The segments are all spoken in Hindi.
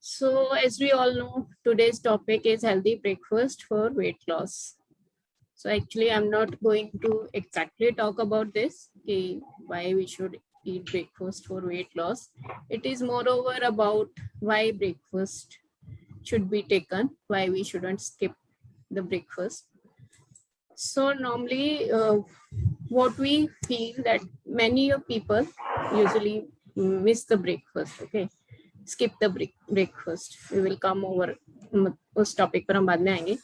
So as we all know, today's topic is healthy breakfast for weight loss. So actually, I'm not going to exactly talk about this, okay, why we should eat breakfast for weight loss. It is moreover about why breakfast should be taken, why we shouldn't skip the breakfast. So normally, what we feel that many of people usually miss the breakfast, okay, skip the breakfast. We will come over उस टॉपिक पर हम बाद में आएंगे.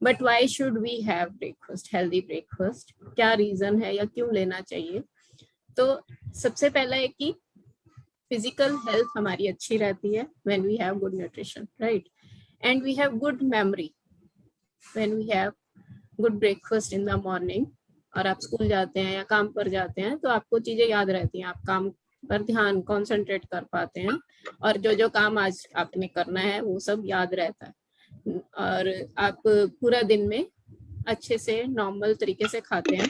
But why should we have breakfast, healthy breakfast, क्या रीजन है या क्यों लेना चाहिए? तो सबसे पहला है कि फिजिकल हेल्थ हमारी अच्छी रहती है when we have good nutrition, right, and we have good memory when we have good breakfast in the morning. और आप स्कूल जाते हैं या काम पर जाते हैं तो आपको चीजें याद रहती हैं, आप काम पर ध्यान कंसंट्रेट कर पाते हैं और जो जो काम आज आपने करना है वो सब याद रहता है और आप पूरा दिन में अच्छे से नॉर्मल तरीके से खाते हैं.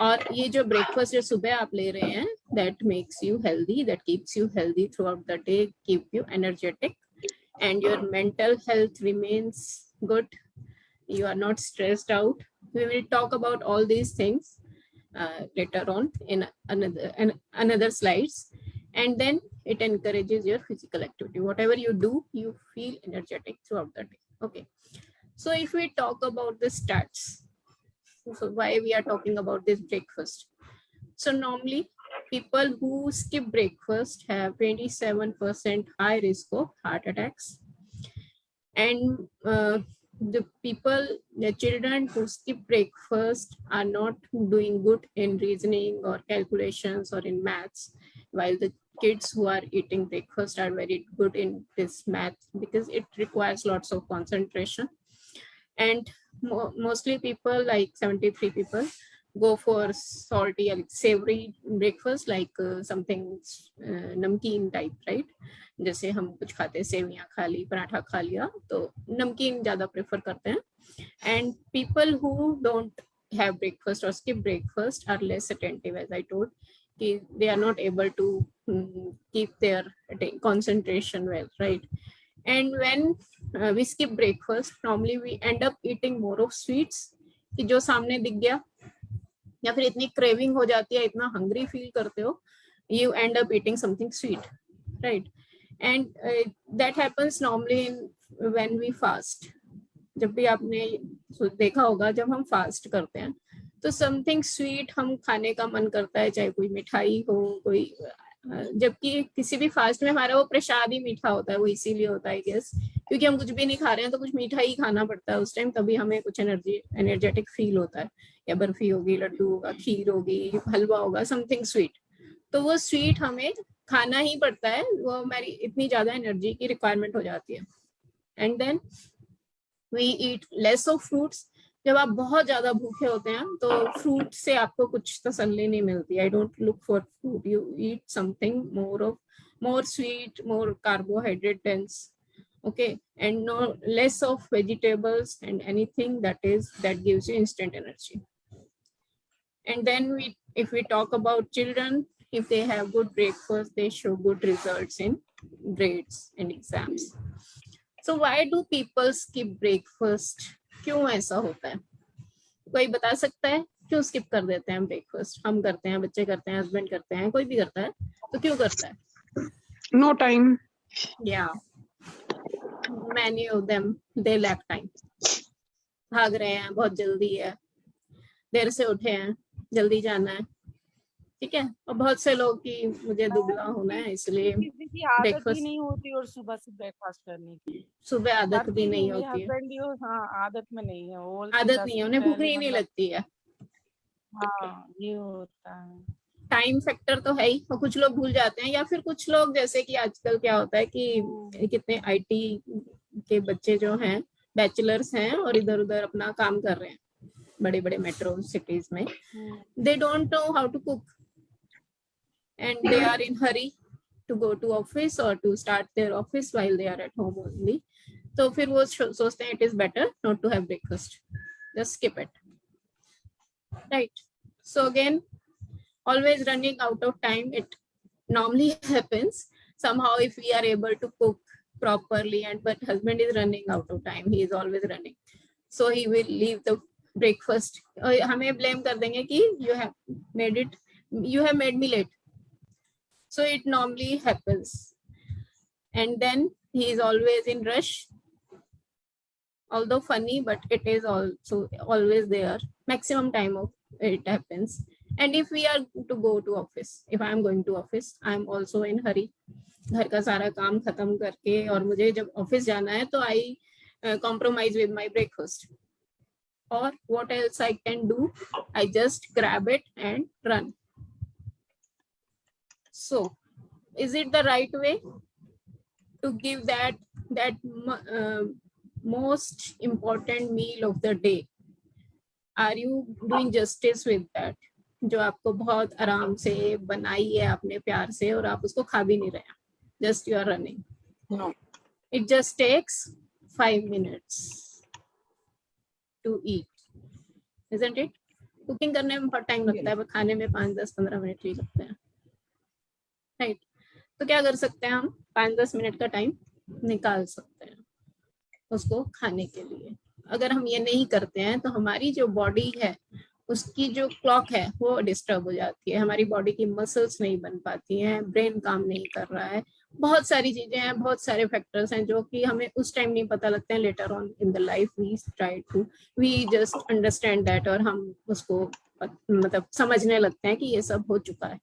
और ये जो ब्रेकफास्ट जो सुबह आप ले रहे हैं, that makes you healthy, that keeps you healthy through out the day, keep you energetic and your mental health remains good. You are not stressed out. We will talk about all these things later on in another slides. And then it encourages your physical activity. Whatever you do, you feel energetic throughout the day. Okay. So if we talk about the stats, so why we are talking about this breakfast? So normally people who skip breakfast have 27% high risk of heart attacks. And the children who skip breakfast are not doing good in reasoning or calculations or in maths, while the kids who are eating breakfast are very good in this math because it requires lots of concentration. And mostly people, like 73 people, go for salty or savory breakfast, like something namkeen type, right? जैसे हम कुछ खाते हैं, सेवियां खा ली, पराठा खा लिया, तो नमकीन ज्यादा प्रेफर करते हैं. And people who don't have breakfast or skip breakfast are less attentive, as I told. They are not able to keep their concentration well, right? And when we skip breakfast, normally we end up eating more of sweets कि जो सामने दिख गया, या फिर इतनी क्रेविंग हो जाती है, इतना हंग्री फील करते हो, you end up eating something sweet, right? And that happens normally when we fast. जब भी आपने देखा होगा, जब हम फास्ट करते हैं तो समथिंग स्वीट हम खाने का मन करता है, चाहे कोई मिठाई हो, कोई, जबकि किसी भी फास्ट में हमारा वो प्रसाद ही मीठा होता है. वो इसीलिए होता है गेस, क्योंकि हम कुछ भी नहीं खा रहे हैं तो कुछ मीठा ही खाना पड़ता है उस टाइम, तभी हमें कुछ एनर्जेटिक फील होता है. या बर्फी होगी, लड्डू होगा, खीर होगी, हलवा होगा, समथिंग स्वीट. तो वो स्वीट हमें खाना ही पड़ता है, वो हमारी इतनी ज्यादा एनर्जी की रिक्वायरमेंट हो जाती है. And then we eat less of fruits. जब आप बहुत ज्यादा भूखे होते हैं तो फ्रूट से आपको कुछ तसल्ली नहीं मिलती. I don't look for fruit, you eat something more sweet, more carbohydrate dense, okay, and no less of vegetables and anything that gives you instant energy. And then if we talk about children, if they have good breakfast, they show good results in grades and exams. So why do people skip breakfast? क्यों ऐसा होता है? कोई बता सकता है क्यों skip कर देते हैं breakfast? हम करते हैं, बच्चे करते हैं, हस्बैंड करते हैं, कोई भी करता है, तो क्यों करता है? No time. Yeah, many of them, they lack time. भाग रहे हैं, बहुत जल्दी है, देर से उठे हैं, जल्दी जाना है, ठीक है. और बहुत से लोग की मुझे दुबला होना है इसलिए ब्रेकफास्ट नहीं होती और सुबह से ब्रेकफास्ट करने की सुबह आदत भी नहीं होती है. हाँ, आदत में नहीं है, वो आदत नहीं है, उन्हें भूख ही नहीं लगती है. हाँ, ये होता है. टाइम फैक्टर तो है ही, और कुछ लोग भूल जाते हैं, या फिर कुछ लोग, जैसे कि आजकल क्या होता है कि कितने आईटी के बच्चे जो हैं, बैचलर्स हैं और इधर उधर अपना काम कर रहे हैं बड़े बड़े मेट्रो सिटीज में. They don't know how to cook and they are in hurry to go to office or to start their office while they are at home only. तो फिर वो सोचते हैं it is better not to have breakfast, just skip it, right? So again, always running out of time. It normally happens somehow. If we are able to cook properly, and but husband is running out of time, he is always running, so he will leave the breakfast. हमें blame कर देंगे कि you have made me late, so it normally happens, and then he is always in rush, although funny, but it is also always there. Maximum time of it happens. And if we are to go to office, if I am going to office, I am also in hurry. घर का सारा काम खत्म करके और मुझे जब ऑफिस जाना है तो आई compromise with my breakfast. Or what else I can do? I just grab it and run. So, is it the right way to give that most important meal of the day? Are you doing justice with that? जो आपको बहुत आराम से बनाई है अपने प्यार से और आप उसको खा भी नहीं रहे हैं. Just you are running. No. It just takes 5 minutes to eat, isn't it? Cooking करने में बहुत टाइम लगता है, पर खाने में 5-10-15 मिनट ही लगते हैं, राइट? तो क्या कर सकते हैं हम? 5-10 मिनट का टाइम निकाल सकते हैं उसको खाने के लिए. अगर हम ये नहीं करते हैं तो हमारी जो बॉडी है उसकी जो क्लॉक है वो डिस्टर्ब हो जाती है, हमारी बॉडी की मसल्स नहीं बन पाती हैं, ब्रेन काम नहीं कर रहा है, बहुत सारी चीजें हैं, बहुत सारे फैक्टर्स हैं जो कि हमें उस टाइम नहीं पता लगते हैं. Later on in the life we just understand that और हम उसको मतलब समझने लगते हैं कि ये सब हो चुका है.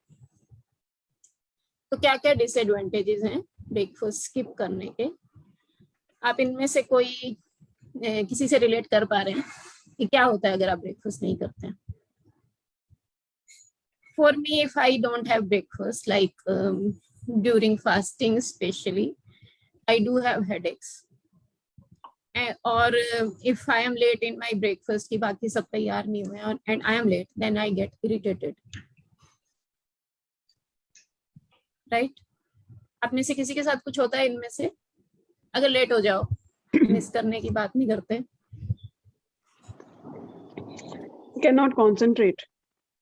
तो क्या क्या डिसएडवांटेजेस हैं ब्रेकफास्ट स्किप करने के? आप इनमें से कोई किसी से रिलेट कर पा रहे हैं कि क्या होता है अगर आप ब्रेकफास्ट नहीं करते हैं? For me, if I don't have breakfast, like during fasting especially, I do have headaches. Or if I am late in my breakfast, कि बाकी सब तैयार नहीं हुए and I am late, then I get irritated. Right? आप में से किसी के साथ कुछ होता है इनमें से? अगर लेट हो जाओ, मिस करने की बात नहीं करते. Cannot concentrate.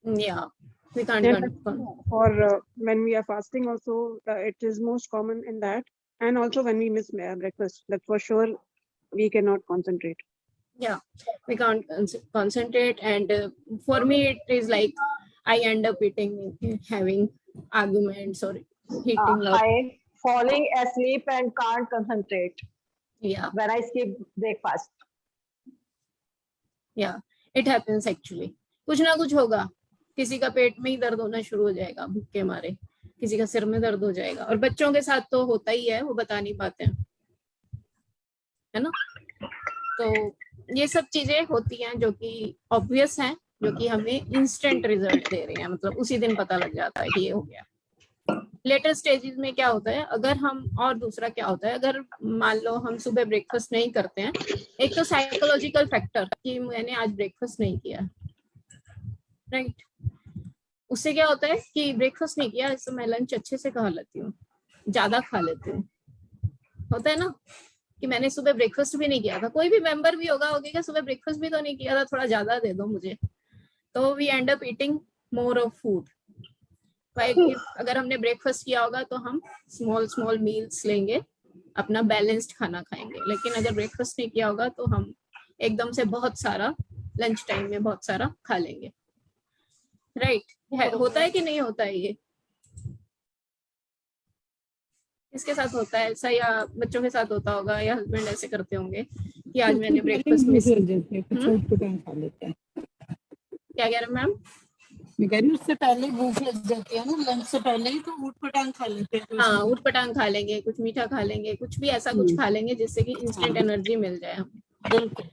Yeah, we can't. Or when we are fasting also, it is most common in that. And also when we miss breakfast, that for sure we cannot concentrate. Yeah, we can't concentrate. And for me, it is like I end up having arguments or heating up. I falling asleep and can't concentrate. Yeah. When I skip breakfast. Yeah, it happens actually. कुछ ना कुछ होगा, किसी का पेट में ही दर्द होना शुरू हो जाएगा भूख के मारे, किसी का सिर में दर्द हो जाएगा, और बच्चों के साथ तो होता ही है, वो बता नहीं पाते हैं, है ना? तो ये सब चीजें होती हैं जो कि ऑब्वियस हैं, जो कि हमें इंस्टेंट रिजल्ट दे रही हैं, मतलब उसी दिन पता लग जाता है कि ये हो गया. लेटर स्टेजेस में क्या होता है, अगर हम, और दूसरा क्या होता है, अगर मान लो हम सुबह ब्रेकफास्ट नहीं करते हैं, एक तो साइकोलॉजिकल फैक्टर कि मैंने आज ब्रेकफास्ट नहीं किया, राइट? उससे क्या होता है कि ब्रेकफास्ट नहीं किया, इससे मैं लंच अच्छे से खा लेती हूँ, ज्यादा खा लेती हूँ. होता है ना कि मैंने सुबह ब्रेकफास्ट भी नहीं किया था. कोई भी मेंबर भी होगा कि सुबह ब्रेकफास्ट भी तो नहीं किया था, थोड़ा ज्यादा दे दो मुझे. तो we end up eating more of food. अगर हमने ब्रेकफास्ट किया होगा तो हम स्मॉल मील्स लेंगे, अपना बैलेंस्ड खाना खाएंगे. लेकिन अगर ब्रेकफास्ट नहीं किया होगा तो हम एकदम से बहुत सारा लंच टाइम में बहुत सारा खा लेंगे, राइट? होता है कि नहीं होता है ये? इसके साथ होता है ऐसा, या बच्चों के साथ होता होगा, या हस्बैंड ऐसे करते होंगे कि आज मैंने ब्रेकफास्ट मिस खा लेते हैं. क्या कह रहे मैम? मैं कह रही हूँ उससे पहले भूख लग जाती है ना, लंच से पहले ही तो ऊट पटांग खा लेते हैं. हाँ, ऊट पटांग खा लेंगे, कुछ मीठा खा लेंगे, कुछ भी ऐसा कुछ खा लेंगे जिससे कि इंस्टेंट एनर्जी मिल जाए हमें. बिल्कुल.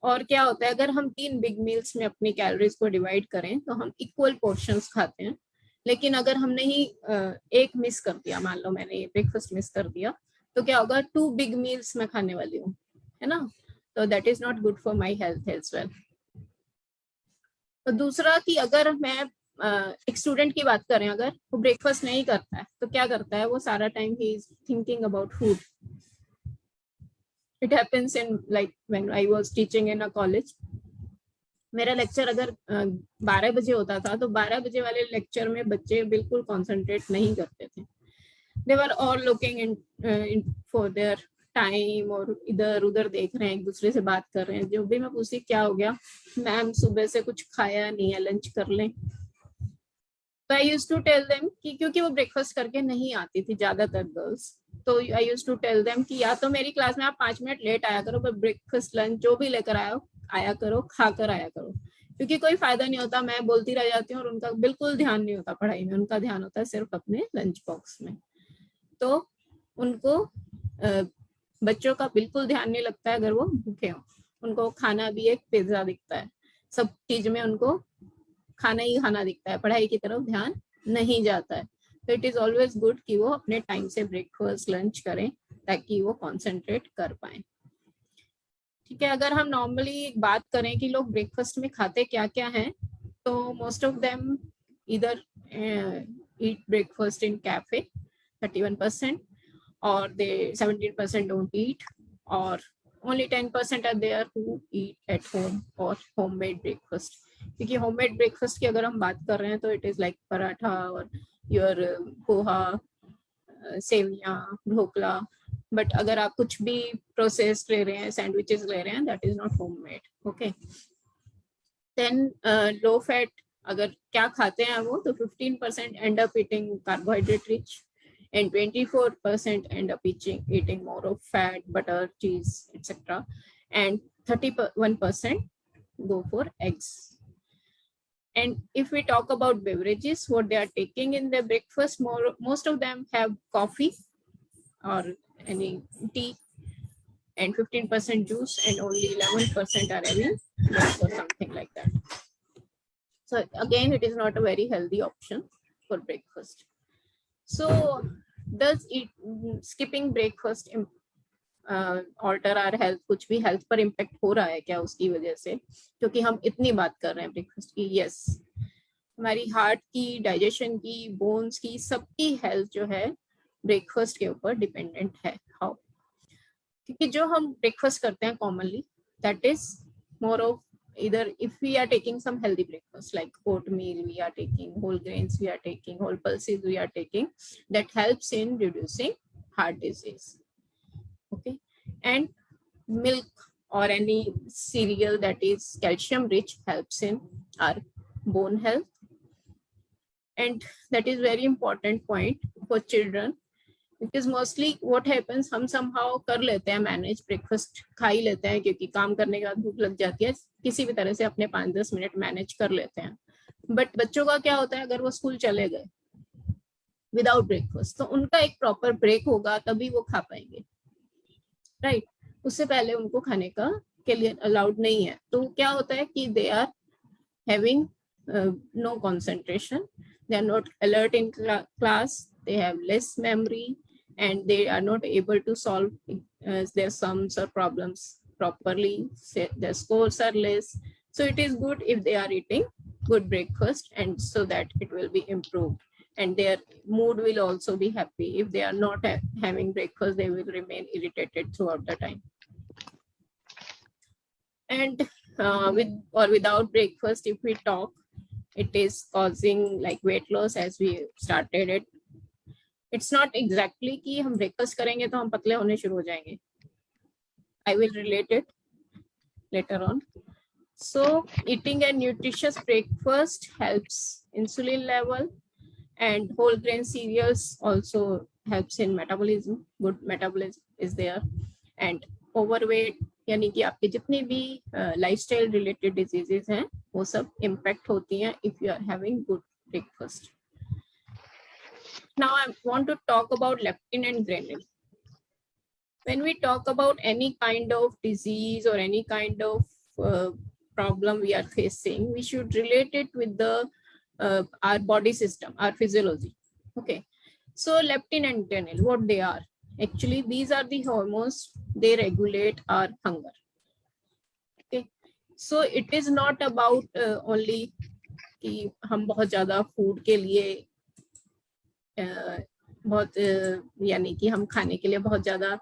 और क्या होता है, अगर हम 3 बिग मील्स में अपनी कैलोरीज को डिवाइड करें तो हम इक्वल पोर्शंस खाते हैं. लेकिन अगर हमने ही एक मिस कर दिया, मान लो मैंने ब्रेकफास्ट मिस कर दिया, तो क्या होगा, 2 बिग मील्स मैं खाने वाली हूँ, है ना? तो that is not good for my health as well. तो दूसरा कि अगर मैं एक स्टूडेंट की बात करें, अगर वो ब्रेकफास्ट नहीं करता है तो क्या करता है, वो सारा time he is thinking about food. It happens in like when I was teaching in a college. मेरा लेक्चर अगर 12 बजे होता था तो 12 बजे वाले लेक्चर में बच्चे बिल्कुल कंसंट्रेट नहीं करते थे. They were all looking in for their time, और इधर उधर देख रहे हैं, एक दूसरे से बात कर रहे हैं। जो भी मैं पूछती क्या हो गया मैम, सुबह से कुछ खाया नहीं है, लंच कर लें। तो आई यूज टू टेल देम कि क्योंकि वो ब्रेकफास्ट करके नहीं आती थी ज्यादातर गर्ल्स, तो आई यूज टू टेल देम कि या तो मेरी क्लास में आप 5 मिनट लेट आया करो, पर ब्रेकफास्ट लंच जो भी लेकर आया करो, खा कर आया करो, क्योंकि कोई फायदा नहीं होता, मैं बोलती रह जाती हूँ और उनका बिल्कुल ध्यान नहीं होता पढ़ाई में, उनका ध्यान होता है सिर्फ अपने लंच बॉक्स में। तो उनको बच्चों का बिल्कुल ध्यान नहीं लगता है अगर वो भूखे हो। उनको खाना भी एक पिज्जा दिखता है, सब चीज में उनको खाना ही खाना दिखता है, पढ़ाई की तरफ ध्यान नहीं जाता है। तो इट इज ऑलवेज गुड कि वो अपने टाइम से ब्रेकफास्ट लंच करें ताकि वो कंसंट्रेट कर पाए। ठीक है, अगर हम नॉर्मली बात करें कि लोग ब्रेकफास्ट में खाते क्या क्या हैं, तो मोस्ट ऑफ देम इधर eat breakfast in cafe 31%, or they 17% don't eat, or only 10% are there who eat at home or homemade breakfast। क्योंकि homemade breakfast की अगर हम बात कर रहे हैं तो it is like पराठा और your पोहा, सेवइयां, ढोकला, बट अगर आप कुछ भी प्रोसेस्ड ले रहे हैं, सैंडविचेस ले रहे हैं, that is not homemade। okay, then low fat अगर क्या खाते हैं वो, तो 15% end up eating carbohydrate rich, and 24% end up eating more of fat, butter, cheese, etc. And 31% go for eggs. And if we talk about beverages, what they are taking in their breakfast, most of them have coffee or any tea, and 15% juice, and only 11% are having milk or something like that. So again, it is not a very healthy option for breakfast. So does skipping breakfast alter our health? कुछ भी हेल्थ पर इम्पेक्ट हो रहा है क्या उसकी वजह से, क्योंकि हम इतनी बात कर रहे हैं ब्रेकफास्ट की? यस, हमारी हार्ट की, डाइजेशन की, बोन्स की, सबकी हेल्थ जो है ब्रेकफास्ट के ऊपर डिपेंडेंट है। हाउ? क्योंकि जो हम ब्रेकफास्ट करते हैं commonly, that is more of either if we are taking some healthy breakfast like oatmeal, we are taking whole grains, we are taking whole pulses, we are taking, that helps in reducing heart disease. Okay, and milk or any cereal that is calcium rich helps in our bone health, and that is very important point for children, because mostly what happens, हम somehow कर लेते हैं मैनेज, ब्रेकफास्ट खा ही लेते हैं क्योंकि काम करने के बाद भूख लग जाती है, किसी भी तरह से अपने 5-10 मिनट मैनेज कर लेते हैं। बट बच्चों का क्या होता है, अगर वो स्कूल चले गए विदाउट ब्रेकफास्ट, तो उनका एक प्रॉपर ब्रेक होगा तभी वो खा पाएंगे, राइट? उससे पहले उनको खाने का के लिए अलाउड नहीं है। तो क्या होता है कि they are having no concentration, they are not alert in class, they have less memory, and they are not able to solve their sums or problems properly, their scores are less. So it is good if they are eating good breakfast, and so that it will be improved, and their mood will also be happy. If they are not having breakfast, they will remain irritated throughout the time. And with or without breakfast, if we talk, it is causing like weight loss, as we started it. It's not exactly कि हम ब्रेकफास्ट करेंगे तो हम पतले होने शुरू हो जाएंगे. I will relate it later on. So eating a nutritious breakfast helps insulin level, and whole grain cereals also helps in metabolism. Good metabolism is there. And overweight यानी कि आपके जितने भी lifestyle related diseases हैं वो सब impact होती हैं if you are having good breakfast. Now I want to talk about leptin and ghrelin. When we talk about any kind of disease or any kind of problem we are facing, we should relate it with the our body system, our physiology. Okay, so leptin and ghrelin, what they are? Actually, these are the hormones, they regulate our hunger. Okay, so it is not about only कि हम बहुत ज़्यादा फूड के लिए बहुत यानी कि हम खाने के लिए बहुत ज्यादा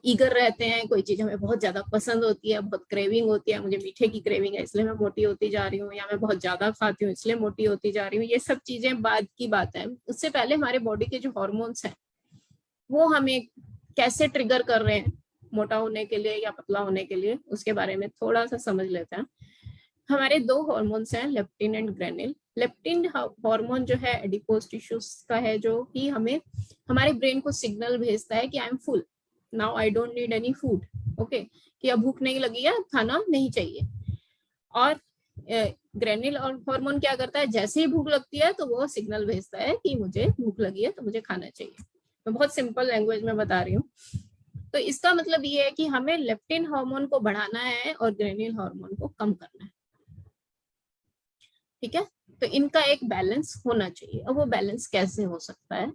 ईगर रहते हैं, कोई चीज हमें बहुत ज्यादा पसंद होती है, बहुत क्रेविंग होती है, मुझे मीठे की क्रेविंग है इसलिए मैं मोटी होती जा रही हूँ, या मैं बहुत ज्यादा खाती हूँ इसलिए मोटी होती जा रही हूँ, ये सब चीजें बाद की बात है। उससे पहले हमारे बॉडी के जो हार्मोन्स हैं वो हमें कैसे ट्रिगर कर रहे हैं मोटा होने के लिए या पतला होने के लिए, उसके बारे में थोड़ा सा समझ लेते हैं। हमारे दो हार्मोन्स हैं, लेप्टिन एंड ग्रेनिल। लेप्टिन हार्मोन जो है एडिपोज टिश्यूज का है, जो कि हमें हमारे ब्रेन को सिग्नल भेजता है कि I am full, now I don't need any food, okay, कि अब भूख नहीं लगी है, खाना नहीं चाहिए। और ग्रेनिल और हार्मोन क्या करता है, जैसे ही भूख लगती है तो वो सिग्नल भेजता है कि मुझे भूख लगी है तो मुझे खाना चाहिए। मैं बहुत सिंपल लैंग्वेज में बता रही हूँ। तो इसका मतलब ये है कि हमें लेप्टिन हार्मोन को बढ़ाना है और ग्रेनिल हार्मोन को कम करना है, ठीक है। तो इनका एक बैलेंस होना चाहिए। अब वो बैलेंस कैसे हो सकता है,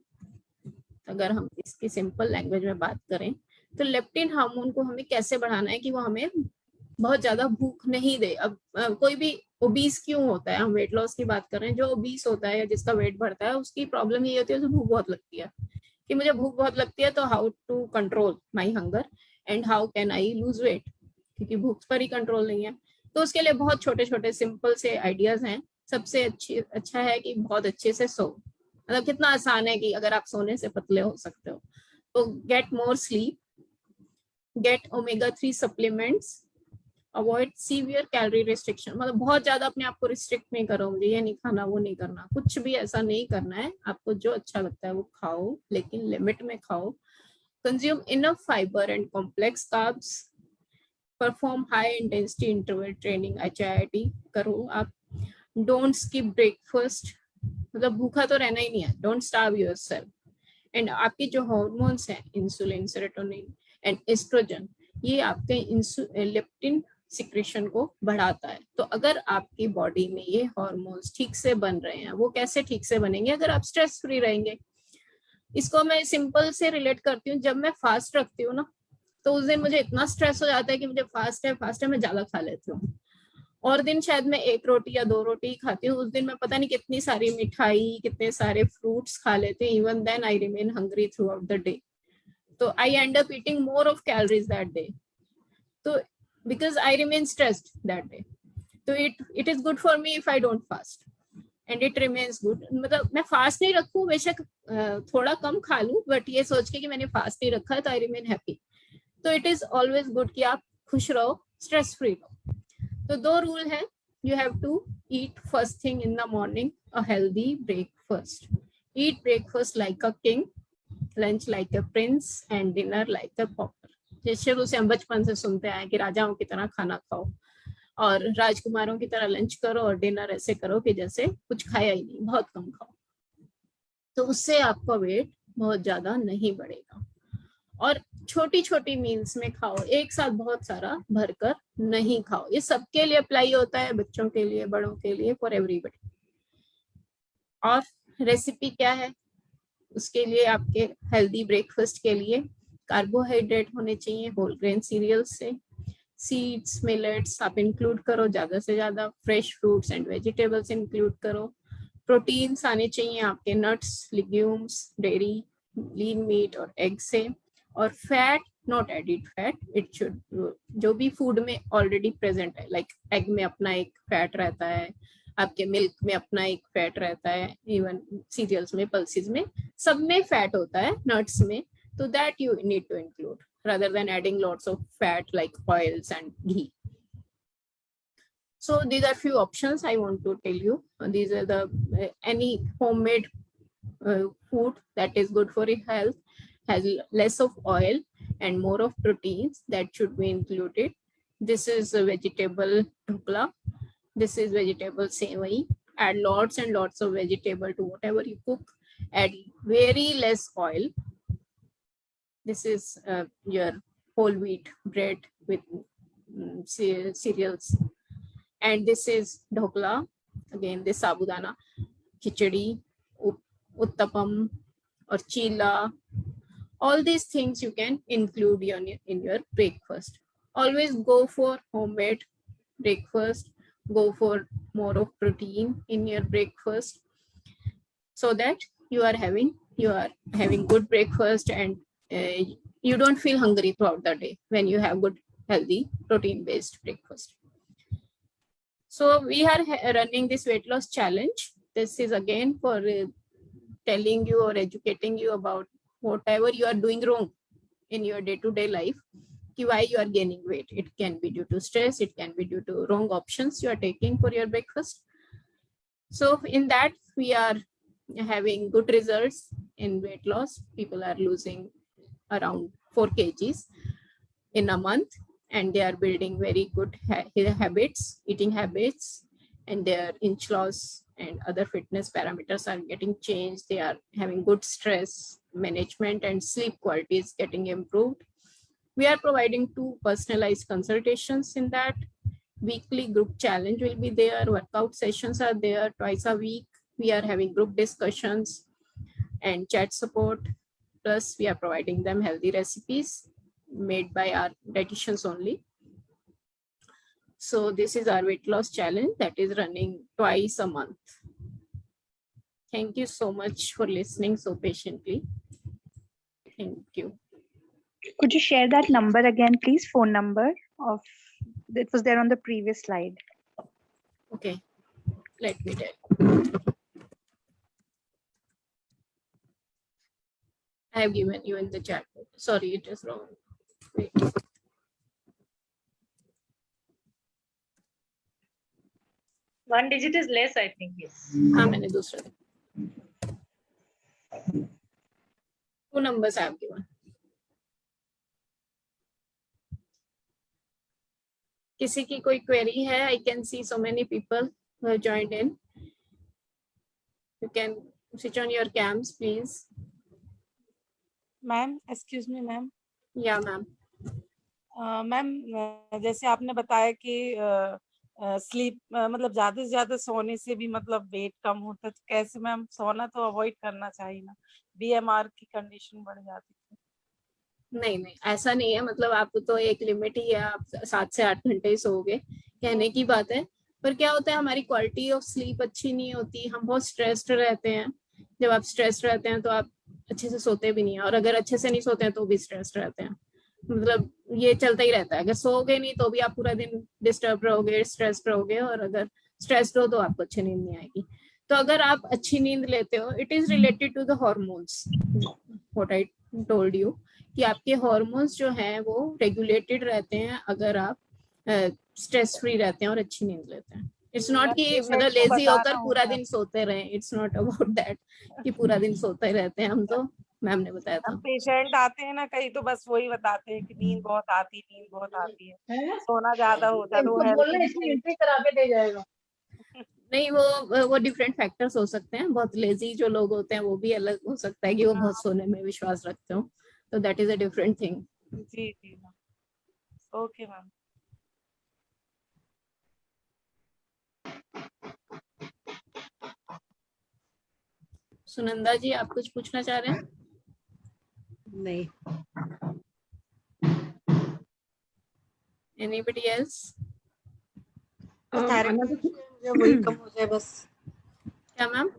अगर हम इसकी सिंपल लैंग्वेज में बात करें तो लेप्टिन हार्मोन को हमें कैसे बढ़ाना है कि वो हमें बहुत ज्यादा भूख नहीं दे। अब कोई भी ओबीस क्यों होता है, हम वेट लॉस की बात कर रहे हैं, जो ओबीस होता है या जिसका वेट बढ़ता है उसकी प्रॉब्लम ये होती है, उसे भूख बहुत लगती है कि मुझे भूख बहुत लगती है, तो how to control my hunger and how can I lose weight, क्योंकि भूख पर ही कंट्रोल नहीं है। तो उसके लिए बहुत छोटे छोटे सिंपल से आइडियाज हैं। सबसे अच्छा है कि बहुत अच्छे से सो, मतलब कितना आसान है कि अगर आप सोने से पतले हो सकते हो तो get more sleep, gate omega 3 supplements, avoid severe calorie restriction, मतलब बहुत ज्यादा अपने आप को रिस्ट्रिक्ट नहीं करो, मुझे ये नहीं खाना वो नहीं करना, कुछ भी ऐसा नहीं करना है। आपको जो अच्छा लगता है वो खाओ, लेकिन लिमिट में खाओ। Consume enough fibre and complex carbs, perform high intensity interval training, HIIT करो आप। डोंट स्किप ब्रेकफास्ट, मतलब भूखा तो रहना ही नहीं है, डोंट स्टार्व योरसेल्फ। एंड आपके जो हार्मोन्स हैं, इंसुलिन, सेरोटोनिन एंड एस्ट्रोजन, ये आपके लेप्टिन सिक्रेशन को बढ़ाता है। तो अगर आपकी बॉडी में ये हार्मोन्स ठीक से बन रहे हैं, वो कैसे ठीक से बनेंगे, अगर आप स्ट्रेस फ्री रहेंगे। इसको मैं सिंपल से रिलेट करती हूँ, जब मैं फास्ट रखती हूँ ना, तो उस दिन मुझे इतना स्ट्रेस हो जाता है कि मुझे फास्ट है मैं ज्यादा खा लेती हूँ, और दिन शायद मैं 1 रोटी या 2 रोटी खाती हूँ, उस दिन मैं पता नहीं कितनी सारी मिठाई, कितने सारे फ्रूट्स खा लेती हूँ, even then I remain hungry throughout the day. तो I end up eating more of calories that day, तो because I remain stressed that day. So it is good for me if I don't fast and it remains good. मतलब मैं फास्ट नहीं रखूं, बेशक थोड़ा कम खा लूं, बट ये सोच के कि मैंने फास्ट नहीं रखा है तो आई रिमेन हैप्पी। तो इट इज ऑलवेज गुड कि आप खुश रहो, स्ट्रेस फ्री रहो। तो 2 रूल है, you have to eat first thing in the morning a healthy breakfast, eat breakfast like a king, lunch like a prince and dinner like a pauper। जिस शुरू से हम बचपन से सुनते आए कि राजाओं की तरह खाना खाओ और राजकुमारों की तरह लंच करो और डिनर ऐसे करो कि जैसे कुछ खाया ही नहीं, बहुत कम खाओ, तो उससे आपका वेट बहुत ज्यादा नहीं बढ़ेगा। और छोटी छोटी मील्स में खाओ, एक साथ बहुत सारा भरकर नहीं खाओ। ये सबके लिए अप्लाई होता है, बच्चों के लिए, बड़ों के लिए, फॉर एवरीबडी। और रेसिपी क्या है उसके लिए, आपके हेल्दी ब्रेकफास्ट के लिए कार्बोहाइड्रेट होने चाहिए होल ग्रेन सीरियल्स से, सीड्स, मिलेट्स आप इंक्लूड करो ज्यादा से ज्यादा, fresh fruits and vegetables include करो, प्रोटीन्स आने चाहिए आपके nuts, legumes, dairy, lean meat और एग से, और fat not added fat, it should जो भी फूड में ऑलरेडी प्रेजेंट है, लाइक एग में अपना एक फैट रहता है, आपके मिल्क में अपना एक फैट रहता है, इवन सीरियल्स में, पल्सेस में, सब में फैट होता है, नट्स में, तो that you need to include rather than adding lots of fat like oils and ghee. So these are few options I want to tell you. These are the any homemade food that is good for your health, has less of oil and more of proteins, that should be included. This is a vegetable dhokla. This is vegetable sevai. Add lots and lots of vegetable to whatever you cook. Add very less oil. This is your whole wheat bread with cereals. And this is dhokla. Again, this sabudana, khichdi, uttapam or chila. All these things you can include in your breakfast. Always go for homemade breakfast. Go for more of protein in your breakfast, so that you are having good breakfast, and you don't feel hungry throughout the day when you have good, healthy, protein-based breakfast. So we are running this weight loss challenge. This is again for telling you or educating you about whatever you are doing wrong in your day-to-day life, why you are gaining weight. It can be due to stress, it can be due to wrong options you are taking for your breakfast. So in that, we are having good results in weight loss. People are losing around 4 kgs in a month, and they are building very good habits, eating habits, and their inch loss and other fitness parameters are getting changed. They are having good stress management, and sleep quality is getting improved. We are providing 2 personalized consultations in that. Weekly group challenge will be there. Workout sessions are there twice a week. We are having group discussions and chat support. Plus, we are providing them healthy recipes made by our dietitians only. So this is our weight loss challenge that is running twice a month. Thank you so much for listening so patiently. Thank you. Could you share that number again, please? Phone number of it was there on the previous slide. Okay, let me tell. I have given you in the chat. Sorry, it is wrong. Wait. One digit is less, I think. Yes. हाँ मैंने दूसरा 2 numbers I have given. किसी की कोई query है? I can see so many people who have joined in. You can switch on your cams, please. Ma'am excuse me ma'am Yeah, ma'am. Ma'am जैसे आपने बताया कि स्लीप मतलब ज्यादा से ज्यादा सोने से भी मतलब वेट कम होता है, तो कैसे मैम? सोना तो अवॉइड करना चाहिए ना, बीएमआर की कंडीशन बढ़ जाती है। नहीं नहीं ऐसा नहीं है, मतलब आपको तो एक लिमिट ही है, आप 7 से 8 घंटे ही सोओगे, कहने की बात है। पर क्या होता है, हमारी क्वालिटी ऑफ स्लीप अच्छी नहीं होती, हम बहुत स्ट्रेस्ड रहते हैं। जब आप स्ट्रेस्ड रहते हैं तो आप अच्छे से सोते भी नहीं है, और अगर अच्छे से नहीं सोते हैं तो भी स्ट्रेस्ड रहते हैं। मतलब ये चलता ही रहता है, अगर सोओगे नहीं तो भी आप पूरा दिन डिस्टर्ब रहोगे, स्ट्रेस्ड रहोगे, और अगर स्ट्रेस्ड हो तो आपको अच्छी नींद नहीं आएगी। तो अगर आप अच्छी नींद लेते हो, it is related to the hormones, what I told you, कि आपके हॉर्मोन्स जो हैं वो रेगुलेटेड रहते हैं अगर आप स्ट्रेस फ्री रहते हैं और अच्छी नींद लेते हैं। इट्स नॉट कि मतलब लेजी होकर पूरा दिन सोते रहे, इट्स नॉट अबाउट दैट कि पूरा दिन सोते रहते हैं हम। तो मैम ने बताया था, पेशेंट आते हैं ना कहीं तो बस वही बताते हैं कि नींद बहुत आती है, सोना ज्यादा होता है, तो एंट्री करा के दे जाएगा। नहीं वो डिफरेंट फैक्टर्स हो सकते हैं। बहुत लेजी जो लोग होते हैं वो भी अलग हो सकता है कि वो बहुत सोने में विश्वास रखते हो, तो that is a different thing. जी जी ओके मैम। सुनंदा जी, आप कुछ पूछना चाह रहे हैं? नहीं। Anybody else? वही कम हो जाए बस। क्या मैम?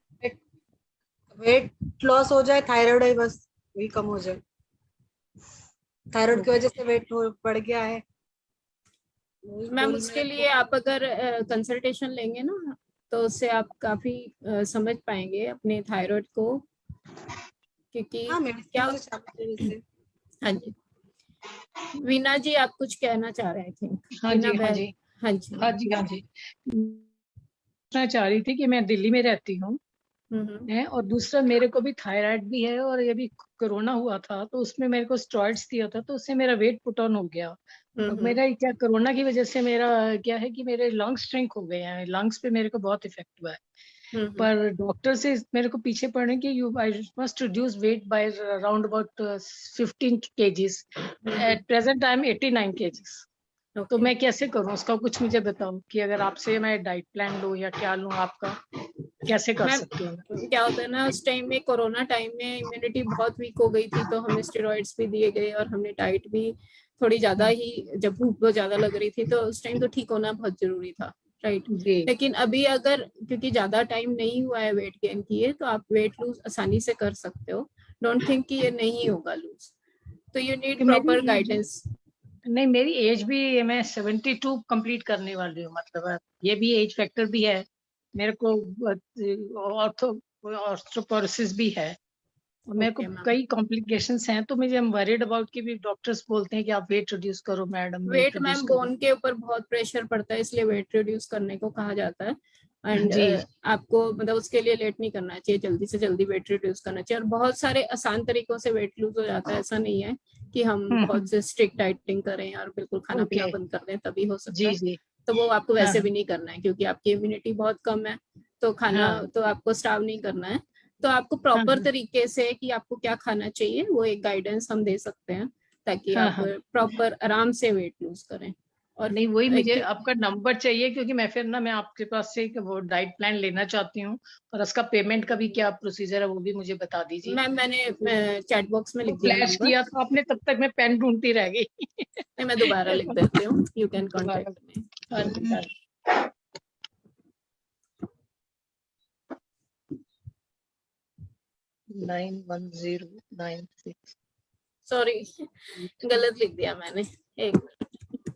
वेट लॉस हो जाए, थायराइड है बस, वही कम हो जाए। थायराइड की वजह से वेट बढ़ गया है। मैम उसके लिए आप अगर कंसल्टेशन लेंगे ना तो उससे आप काफी समझ पाएंगे अपने थायराइड को, क्योंकि क्या। हाँ जी, वीना जी आप कुछ कहना चाह रहे थे? हाँ जी हाँ जी हाँ जी हाँ जी हाँ जी पूछना चाह रही थी कि मैं दिल्ली में रहती हूँ है, और दूसरा मेरे को भी थायराइड भी है, और ये भी कोरोना हुआ था तो उसमें मेरे को स्टेरॉइड्स दिया था, तो उससे मेरा वेट पुट ऑन हो गया। अब मेरा क्या कोरोना की वजह से मेरा क्या है कि मेरे लंग्स श्रिंक हो गए हैं, लंग्स पे मेरे को बहुत इफेक्ट हुआ है। पर डॉक्टर से मेरे को पीछे पड़ने की you I must reduce weight by around about 15 kgs। At present I am 89 kgs। तो मैं कैसे करूं उसका कुछ मुझे बताओ कि अगर आपसे मैं डाइट प्लान लूं या क्या लूं, आपका कैसे कर सकती हूँ? क्या होता है ना, उस टाइम में कोरोना टाइम में इम्यूनिटी बहुत वीक हो गई थी, तो हमें स्टेरॉइड्स भी दिए गए और हमने डाइट भी थोड़ी ज्यादा ही, जब भूख बहुत ज्यादा लग रही थी तो उस टाइम तो ठीक होना बहुत जरूरी था, राइट। लेकिन अभी अगर क्योंकि ज्यादा टाइम नहीं हुआ है वेट गेन किए, तो आप वेट लूज आसानी से कर सकते हो। डोंट थिंक कि ये नहीं होगा लूज, तो यू नीड प्रॉपर गाइडेंस। नहीं, मेरी एज भी, मैं 72 कंप्लीट करने वाली हूँ, मतलब ये भी एज फैक्टर भी है। मेरे को ऑर्थोपोरोसिस भी है, और मेरे को Okay, ma'am. कई कॉम्प्लिकेशंस हैं, तो मुझे वरीड अबाउट कि भी डॉक्टर्स बोलते हैं कि आप वेट रिड्यूस करो मैडम, वेट मैम बोन के ऊपर बहुत प्रेशर पड़ता है, इसलिए वेट रिड्यूस करने को कहा जाता है। एंड जी। आपको मतलब उसके लिए लेट नहीं करना चाहिए, जल्दी से जल्दी वेट रिड्यूस करना चाहिए। और बहुत सारे आसान तरीकों से वेट लूज हो जाता है, ऐसा नहीं है कि हम बहुत से स्ट्रिक्ट डाइटिंग करें और बिल्कुल खाना पीना बंद कर दें तभी हो सकता जी है। जी। तो वो आपको वैसे हाँ, भी नहीं करना है, क्योंकि आपकी इम्यूनिटी बहुत कम है, तो खाना हाँ, तो आपको स्टार्व नहीं करना है। तो आपको हाँ, प्रॉपर हाँ, तरीके से कि आपको क्या खाना चाहिए वो एक गाइडेंस हम दे सकते हैं, ताकि हाँ, आप हाँ। प्रॉपर आराम से वेट लूज करें। और नहीं, वही मुझे एक- आपका नंबर चाहिए, क्योंकि मैं फिर ना मैं आपके पास से एक वो डाइट प्लान लेना चाहती हूँ, और उसका पेमेंट का भी क्या प्रोसीजर है वो भी मुझे बता दीजिए। मैम मैंने चैट बॉक्स में लिख दिया फ्लैश नंबर। किया था आपने, तब तक मैं पेन ढूंढती रह गई। नहीं, मैं दोबारा लिख देती हूँ, यू कैन कॉन्टेक्ट मी। हाँ जी, हाँ जी। 910996। सॉरी, गलत लिख दिया मैंने, एक मिनट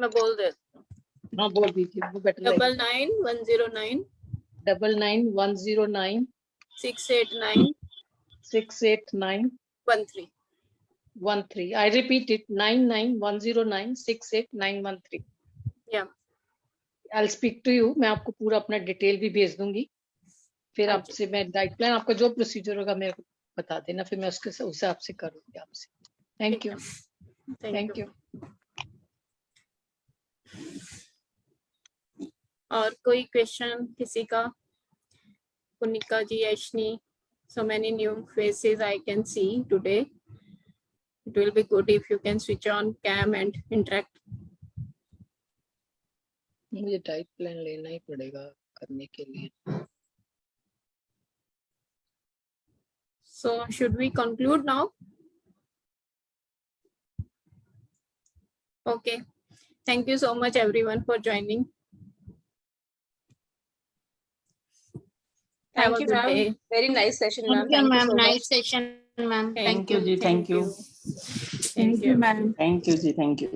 मैं बोल देती हूँ। हाँ बोल दीजिए, वो बेटर लगेगा। 99109 99109 689 689 13। 13। I repeat it, 99109 68913. या I'll speak to you. मैं आपको पूरा अपना डिटेल भी भेज दूंगी, फिर हाँ जी, आपसे मैं डाइट प्लान, आपका जो प्रोसीजर होगा मेरे को बता देना, फिर मैं उसके उस हिसाब से करूंगी आपसे। थैंक ठीक यू, है, थैंक यू। और कोई क्वेश्चन किसी का? पुनिका जी, यशनी, so many new faces I can see today. It will be good if you can switch on cam and interact. मुझे डाइट प्लान लेना ही पड़ेगा करने के लिए। So should we conclude now? Okay, thank you so much everyone for joining. Have Thank a you, good ma'am. day. Very nice session, ma'am. Thank you, Thank you ma'am. so much. Nice session, ma'am. Thank Thank you. you, Thank you. Thank you, Thank you, ma'am. Thank you, ji. Thank you.